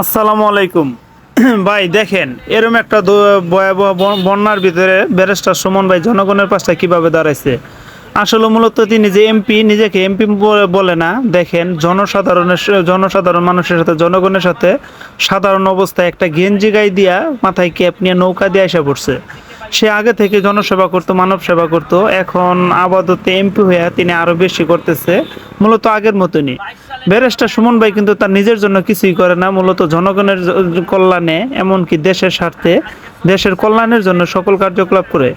আসসালামু আলাইকুম। ভাই দেখেন, এরকম একটা ভয়াবহ বন্যার ভিতরে ব্যারিস্টার সুমন ভাই জনগণের পাশে কিভাবে দাঁড়াইছে। আসলে মূলত তিনি যে এমপি, নিজেকে এমপি বলে না। দেখেন, জনসাধারণ মানুষের সাথে, জনগণের সাথে সাধারণ অবস্থায় একটা গেঞ্জি গায়ে দিয়া মাথায় ক্যাপ নিয়ে নৌকা দিয়ে আসা পড়ছে। সে আগে থেকে জনসেবা করতো, মানব সেবা করতো। এখন আপাতত এমপি হয়ে তিনি আরো বেশি করতেছে, মূলত আগের মতনই। ব্যারিস্টার সুমন ভাই কিন্তু তার নিজের জন্য কিছুই করে না, মূলত জনগণের কল্যাণে, এমনকি দেশের স্বার্থে, দেশের কল্যাণের জন্য সকল কার্যকলাপ করে।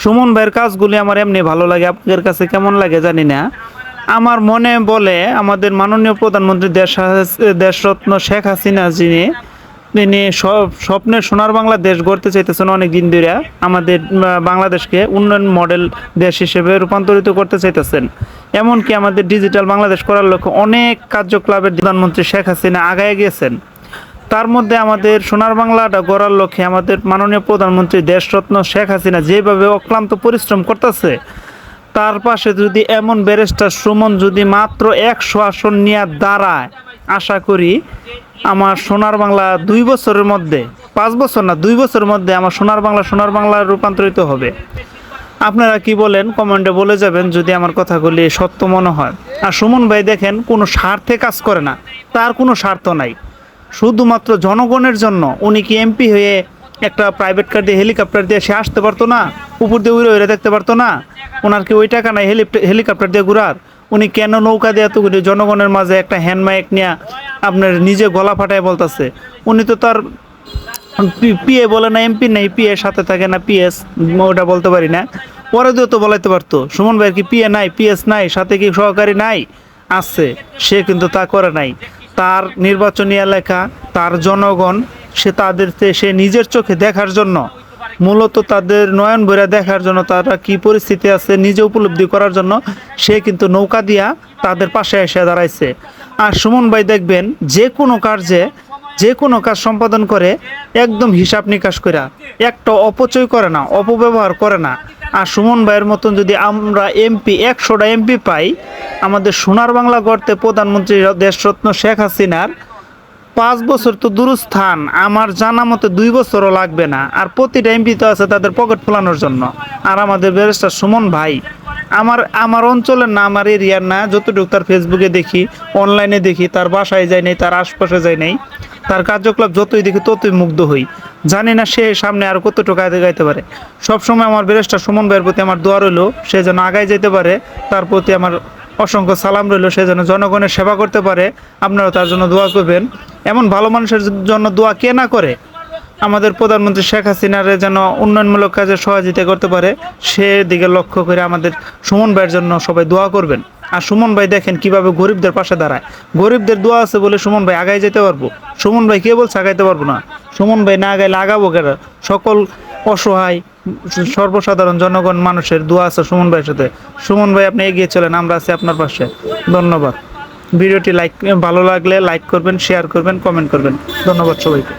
সুমন ভাইয়ের কাজগুলি আমার এমনি ভালো লাগে, আপনাদের কাছে কেমন লাগে জানি না। আমার মনে বলে আমাদের মাননীয় প্রধানমন্ত্রী দেশরত্ন শেখ হাসিনা, তিনি স্বপ্নের সোনার বাংলা দেশ গড়তে চাইতেছেন অনেক দিন ধরে। আমাদের বাংলাদেশকে উন্নয়ন মডেল দেশ হিসেবে রূপান্তরিত করতে চাইতেছেন। এমনকি আমাদের ডিজিটাল বাংলাদেশ করার লক্ষ্যে অনেক কার্যকলাপের প্রধানমন্ত্রী শেখ হাসিনা আগায় গিয়েছেন। তার মধ্যে আমাদের সোনার বাংলাটা গড়ার লক্ষ্যে আমাদের মাননীয় প্রধানমন্ত্রী দেশরত্ন শেখ হাসিনা যেভাবে অক্লান্ত পরিশ্রম করতেছে, তার পাশে যদি এমন ব্যারিস্টার সুমন যদি মাত্র 100 আসন নিয়ে দাঁড়ায়, আশা করি আমার সোনার বাংলা 2 বছরের মধ্যে, 5 বছর না 2 বছরের মধ্যে আমার সোনার বাংলা রূপান্তরিত হবে। আপনারা কি বলেন কমেন্টে বলে যাবেন যদি আমার কথাগুলি সত্য মনে হয়। আর সুমন ভাই দেখেন, কোনো স্বার্থে কাজ করে না, তার কোনো স্বার্থ নাই, শুধুমাত্র জনগণের জন্য। উনি কি এমপি হয়ে একটা প্রাইভেট কার দিয়ে, হেলিকপ্টার দিয়ে সে আসতে পারতো না? উপর দিয়ে উড়ে উড়ে দেখতে পারতো না? ওনার কি ওই টাকা নাই হেলিকপ্টার দিয়ে ঘুরার? উনি কেন নৌকা দিয়ে এতগুলি জনগণের মাঝে একটা হ্যান্ড মাইক নিয়ে আপনার নিজে গলা ফাটায় বলতেছে? উনি তো তার পিএ বলে না, এমপি নেই, পিএ সাথে থাকে না, পিএস ওটা বলতে পারি না, পরে দিয়েও তো বলাইতে পারতো। সুমন ভাইয়ের কি পিএ নাই, পিএস নাই, সাথে কি সহকারী নাই? আছে, সে কিন্তু তা করে নাই। তার নির্বাচনী এলাকা, তার জনগণ, সে নিজের চোখে দেখার জন্য, মূলত তাদের নয়ন ভরে দেখার জন্য, তারা কি পরিস্থিতি আছে নিজে উপলব্ধি করার জন্য সে কিন্তু নৌকা দিয়া তাদের পাশে এসে দাঁড়াইছে। আর সুমন ভাই দেখবেন, যে কোনো কাজ সম্পাদন করে একদম হিসাব নিকাশ করে, একটা অপচয় করে না, অপব্যবহার করে না। আর সুমন ভাইয়ের মতন যদি আমরা এমপি 100টা এমপি পাই, আমাদের সোনার বাংলা গড়তে প্রধানমন্ত্রী দেশরত্ন শেখ হাসিনার 5 বছর তো দূরস্থান, আমার জানা মতে 2 বছরও লাগবে না। আর প্রতিটা এমপি তো আছে তাদের পকেট ফোলানোর জন্য। আর আমাদের ব্যারিস্টার সুমন ভাই, আমার অঞ্চলের না, আমার এরিয়ার না, যতটুকু তার ফেসবুকে দেখি, অনলাইনে দেখি, তার বাসায় যাই নাই, তার আশপাশে যাই নাই, তার কার্যকলাপ যতই দেখি ততই মুগ্ধ হই। জানি না সে সামনে আর কতটুকু আগে গাইতে পারে। সবসময় আমার ব্যারিস্টার সুমন ভাইয়ের প্রতি আমার দোয়া রইল, সে যেন আগায় যেতে পারে। তার প্রতি আমার অসংখ্য সালাম রইল, সে যেন জনগণের সেবা করতে পারে। আপনারাও তার জন্য দোয়া করবেন। এমন ভালো মানুষের জন্য দোয়া কে না করে? আমাদের প্রধানমন্ত্রী শেখ হাসিনার যেন উন্নয়নমূলক কাজে সহযোগিতা করতে পারে, সেদিকে লক্ষ্য করে আমাদের সুমন ভাইয়ের জন্য সবাই দোয়া করবেন। আর সুমন ভাই দেখেন কিভাবে গরিবদের পাশে দাঁড়ায়। গরিবদের দোয়া আছে বলে সুমন ভাই আগায় যেতে পারবো? সুমন ভাই কে বলছে আগাইতে পারবো না? সুমন ভাই না আগাইলে আগাবো কেন? সকল অসহায় সর্বসাধারণ জনগণ মানুষের দোয়া আছে সুমন ভাইয়ের সাথে। সুমন ভাই, আপনি এগিয়ে চলেন, আমরা আছি আপনার পাশে। ধন্যবাদ। ভিডিওটি ভালো লাগলে লাইক করবেন, শেয়ার করবেন, কমেন্ট করবেন। ধন্যবাদ সবাইকে।